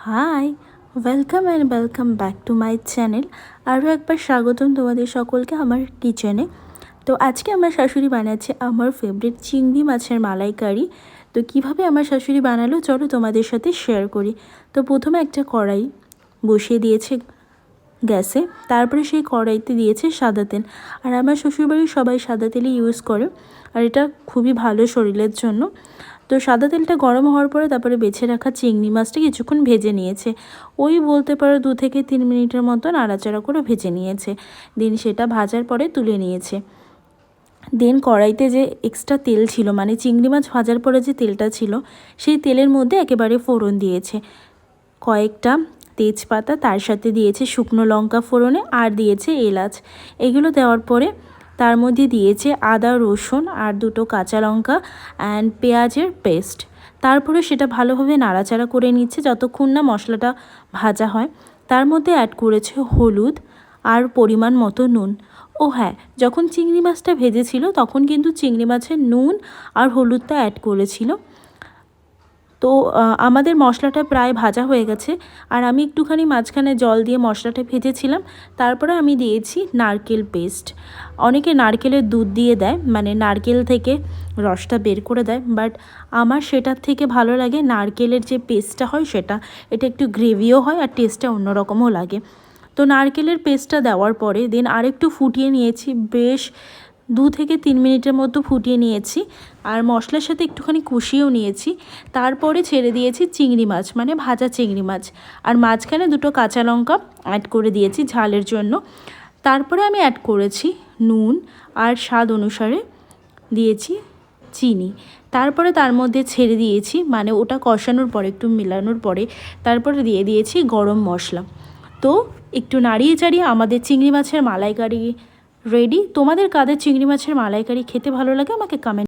High, welcome back to my channel. আরও একবার স্বাগতম তোমাদের সকলকে আমার কিচেনে। তো আজকে আমার শাশুড়ি বানাচ্ছে আমার ফেভারিট চিংড়ি মাছের মালাইকারি। তো কিভাবে আমার শাশুড়ি বানালো চলো তোমাদের সাথে শেয়ার করি। তো প্রথমে একটা কড়াই বসিয়ে দিয়েছে গ্যাসে, তারপরে সেই কড়াইতে দিয়েছে সাদা তেল। আর আমার শ্বশুরবাড়ির সবাই সাদা তেলই ইউজ করে, আর এটা খুবই ভালো শরীরের জন্য। তো সাদা তেলটা গরম হওয়ার পরে তারপরে বেছে রাখা চিংড়ি মাছটা কিছুক্ষণ ভেজে নিয়েছে। ওই বলতে পারো 2 থেকে 3 মিনিটের মতো নাড়াচাড়া করে ভেজে নিয়েছে। দেন সেটা ভাজার পরে তুলে নিয়েছে। দেন কড়াইতে যে এক্সট্রা তেল ছিল, মানে চিংড়ি মাছ ভাজার পরে যে তেলটা ছিল, সেই তেলের মধ্যে একেবারে ফোড়ন দিয়েছে কয়েকটা তেজপাতা, তার সাথে দিয়েছে শুকনো লঙ্কা ফোড়নে, আর দিয়েছে এলাচ। এগুলো দেওয়ার পরে তার মধ্যে দিয়েছে আদা রসুন আর 2টো কাঁচা লঙ্কা অ্যান্ড পেঁয়াজের পেস্ট। তারপরে সেটা ভালোভাবে নাড়াচাড়া করে নিচ্ছে যতক্ষণ না মশলাটা ভাজা হয়। তার মধ্যে অ্যাড করেছে হলুদ আর পরিমাণ মতো নুন। ও হ্যাঁ, যখন চিংড়ি মাছটা ভেজেছিল তখন কিন্তু চিংড়ি মাছের নুন আর হলুদটা অ্যাড করেছিল। তো আমাদের মশলাটা প্রায় ভাজা হয়ে গেছে, আর আমি একটুখানি মাঝখানে জল দিয়ে মশলাটা ভেজেছিলাম। তারপরে আমি দিয়েছি নারকেল পেস্ট। অনেকে নারকেলের দুধ দিয়ে দেয়, মানে নারকেল থেকে রসটা বের করে দেয়, বাট আমার সেটার থেকে ভালো লাগে নারকেলের যে পেস্টটা হয় সেটা। এটা একটু গ্রেভিও হয় আর টেস্টটা অন্যরকমও লাগে। তো নারকেলের পেস্টটা দেওয়ার পরে দেন আরেকটু ফুটিয়ে নিয়েছি, বেশ 2 থেকে 3 মিনিটের মতো ফুটিয়ে নিয়েছি, আর মশলার সাথে একটুখানি কষিয়েও নিয়েছি। তারপরে ছেড়ে দিয়েছি চিংড়ি মাছ, মানে ভাজা চিংড়ি মাছ, আর মাঝখানে 2টো কাঁচা লঙ্কা অ্যাড করে দিয়েছি ঝালের জন্য। তারপরে আমি অ্যাড করেছি নুন, আর স্বাদ অনুসারে দিয়েছি চিনি। তারপরে তার মধ্যে ছেড়ে দিয়েছি, মানে ওটা কষানোর পরে একটু মেলানোর পরে তারপরে দিয়ে দিয়েছি গরম মশলা। তো একটু নাড়িয়ে চাড়িয়ে আমাদের চিংড়ি মাছের মালাইকারি রেডি। তোমাদের কাদের চিংড়ি মাছের মালাইকারি খেতে ভালো লাগে আমাকে কমেন্ট